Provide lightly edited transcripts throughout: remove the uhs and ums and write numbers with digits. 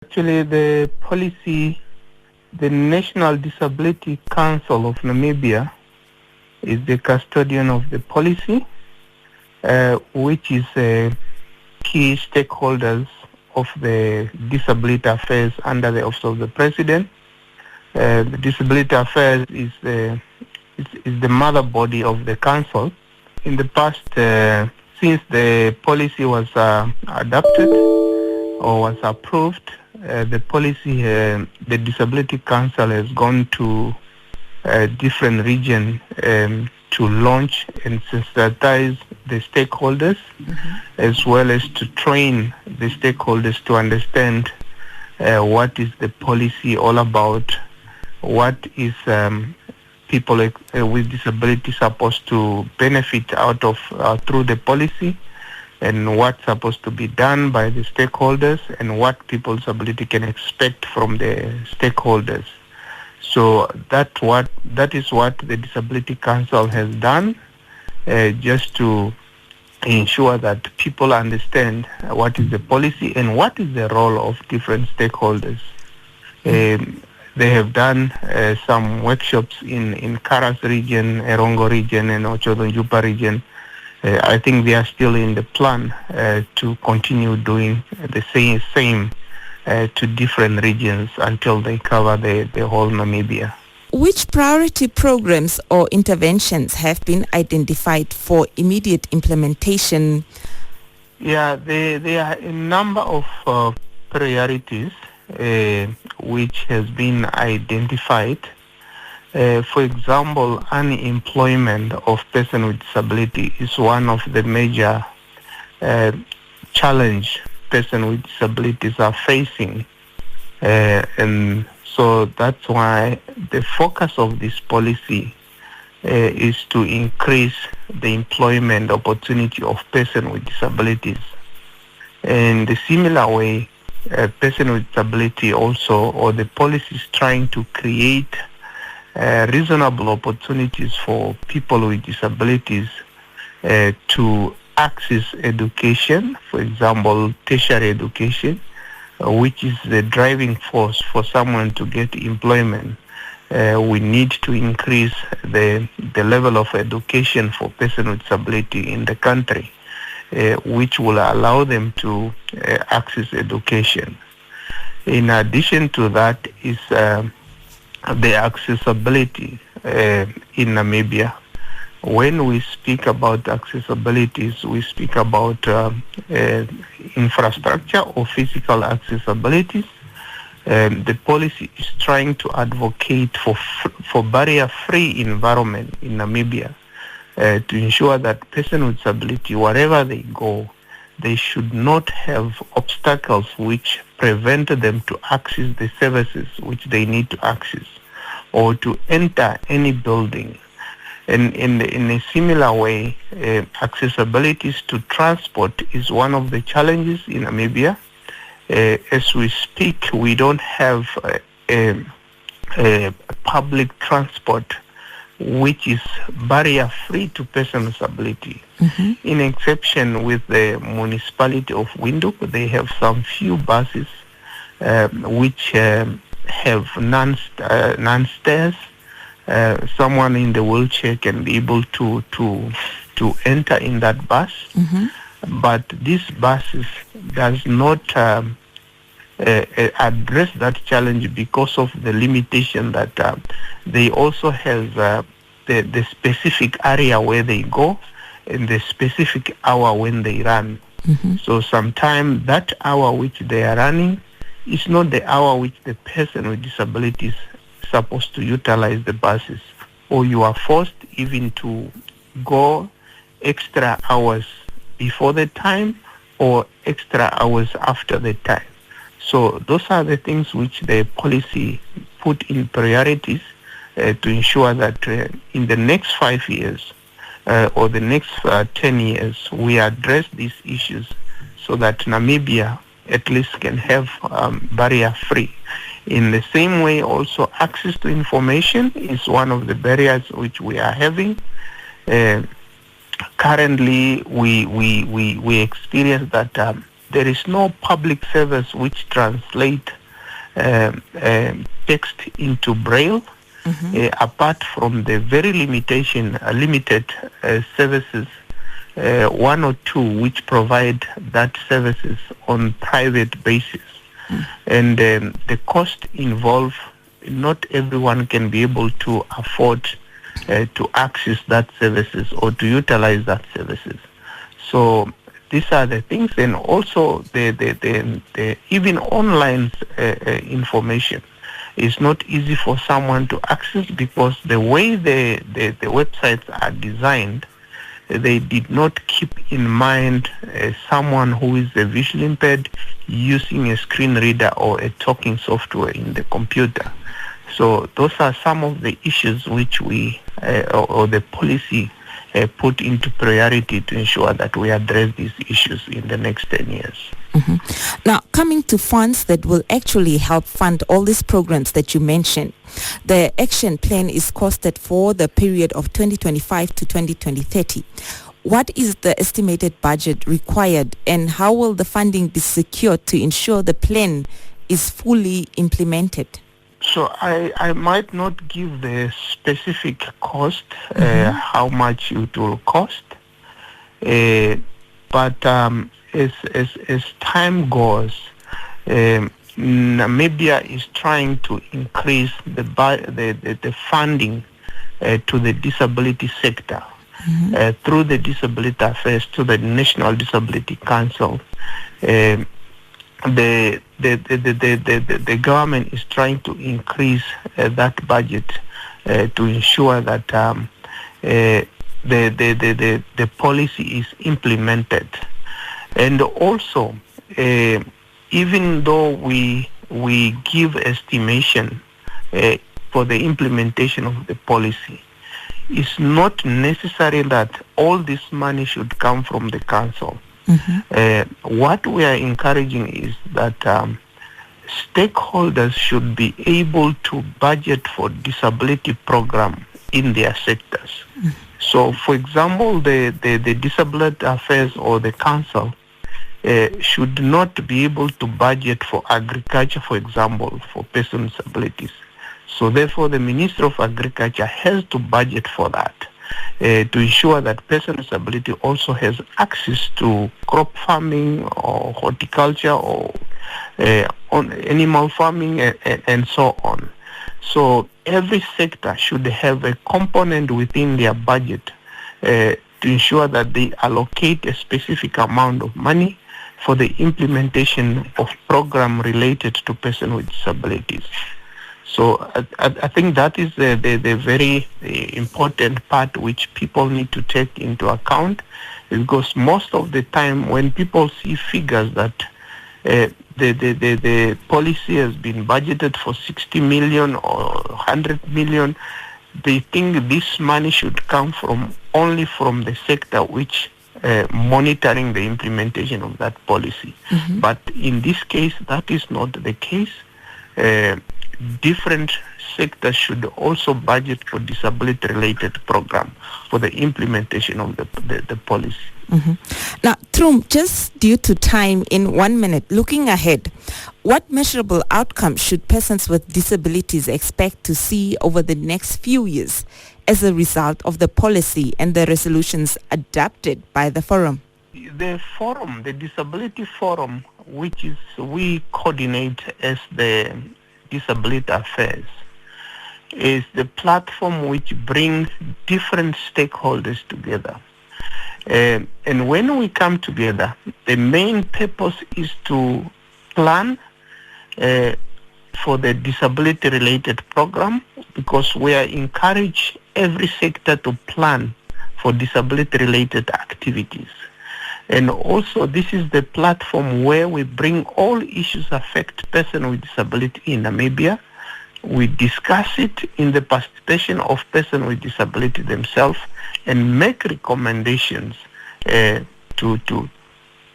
Actually, the policy, the National Disability Council of Namibia is the custodian of the policy, which is key stakeholders of the disability affairs under the Office of the President. The disability affairs is the mother body of the council. In the past, since the policy was adopted or was approved, the policy, the Disability Council has gone to different regions to launch and sensitize the stakeholders, as well as to train the stakeholders to understand what is the policy all about, what is people with disability supposed to benefit out of through the policy, and what's supposed to be done by the stakeholders, and what people with disability can expect from the stakeholders. So that is what the Disability Council has done, just to ensure that people understand what is the policy and what is the role of different stakeholders. They have done some workshops in Karas region, Erongo region, and Ochodonjupa region. I think they are still in the plan to continue doing the same to different regions until they cover the whole Namibia. Which priority programs or interventions have been identified for immediate implementation? Yeah, there are a number of priorities which has been identified. For example, unemployment of persons with disability is one of the major challenge persons with disabilities are facing, and so that's why the focus of this policy is to increase the employment opportunity of persons with disabilities. In the similar way, person with disability also, or the policy is trying to create reasonable opportunities for people with disabilities to access education, for example, tertiary education, which is the driving force for someone to get employment. We need to increase the level of education for persons with disability in the country, which will allow them to access education. In addition to that is the accessibility in Namibia. When we speak about accessibilities, we speak about infrastructure or physical accessibilities. The policy is trying to advocate for barrier-free environment in Namibia to ensure that persons with disability, wherever they go, they should not have obstacles which prevent them to access the services which they need to access or to enter any building. And in a similar way, accessibility to transport is one of the challenges in Namibia. As we speak, we don't have a public transport which is barrier-free to persons with disability. In exception with the municipality of Windhoek, they have some few buses which have non-stairs. Someone in the wheelchair can be able to enter in that bus, but these buses does not address that challenge because of the limitation that they also have the specific area where they go and the specific hour when they run. So sometimes that hour which they are running is not the hour which the person with disabilities supposed to utilize the buses, or you are forced even to go extra hours before the time or extra hours after the time. So those are the things which the policy put in priorities to ensure that in the next 5 years or the next 10 years we address these issues so that Namibia at least can have barrier-free. In the same way, also access to information is one of the barriers which we are having. Currently, we experience that there is no public service which translate text into Braille, apart from the very limited services, one or two which provide that services on private basis. And the cost involved, not everyone can be able to afford to access that services or to utilize that services. So these are the things, and also the even online information is not easy for someone to access, because the way the websites are designed, they did not keep in mind someone who is visually impaired using a screen reader or a talking software in the computer. So those are some of the issues which we or the policy put into priority to ensure that we address these issues in the next 10 years. Now, coming to funds that will actually help fund all these programs that you mentioned, the action plan is costed for the period of 2025 to 2030. What is the estimated budget required, and how will the funding be secured to ensure the plan is fully implemented? So I might not give the specific cost, how much it will cost, but as time goes, Namibia is trying to increase the funding to the disability sector through the Disability Affairs to the National Disability Council. The government is trying to increase that budget to ensure that the policy is implemented. And also, even though we give estimation for the implementation of the policy, it's not necessary that all this money should come from the council. What we are encouraging is that stakeholders should be able to budget for disability program in their sectors. So, for example, the Disability Affairs or the council should not be able to budget for agriculture, for example, for persons with disabilities. So, therefore, the Minister of Agriculture has to budget for that. To ensure that person with disability also has access to crop farming or horticulture or on animal farming and so on. So every sector should have a component within their budget to ensure that they allocate a specific amount of money for the implementation of program related to person with disabilities. So I think that is the very important part which people need to take into account, because most of the time when people see figures that the policy has been budgeted for 60 million or 100 million, they think this money should come only from the sector which monitoring the implementation of that policy. But in this case, that is not the case. Different sectors should also budget for disability-related program for the implementation of the policy. Now, Troom, just due to time, in 1 minute, looking ahead, what measurable outcomes should persons with disabilities expect to see over the next few years as a result of the policy and the resolutions adopted by the forum? The forum, the Disability Forum, which is we coordinate as the Disability Affairs, is the platform which brings different stakeholders together. And when we come together, the main purpose is to plan for the disability-related program, because we are encouraged every sector to plan for disability-related activities. And also, this is the platform where we bring all issues affect persons with disability in Namibia. We discuss it in the participation of persons with disability themselves and make recommendations to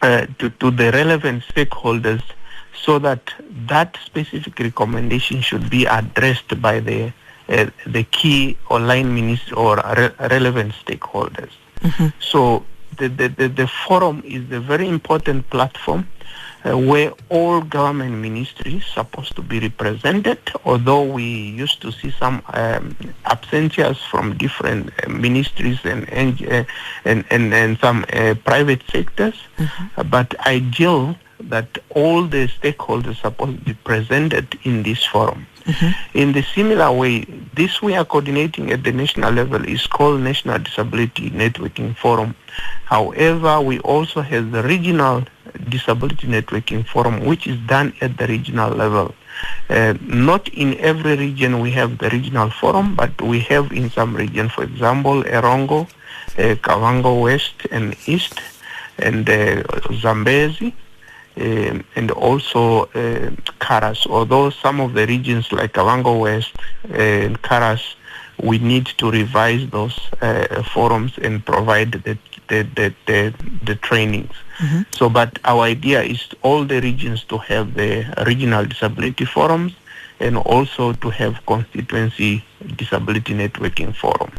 the relevant stakeholders, so that specific recommendation should be addressed by the key or line minister or relevant stakeholders. So the forum is a very important platform where all government ministries supposed to be represented, although we used to see some absentees from different ministries and some private sectors, but ideal that all the stakeholders are supposed to be presented in this forum. In the similar way, this we are coordinating at the national level is called National Disability Networking Forum. However, we also have the Regional Disability Networking Forum, which is done at the regional level. Not in every region we have the regional forum, but we have in some regions, for example, Erongo, Kavango West and East, and Zambezi, and also Karas. Although some of the regions like Kavango West and Karas, we need to revise those forums and provide the trainings. So, but our idea is all the regions to have the regional disability forums and also to have constituency disability networking forums.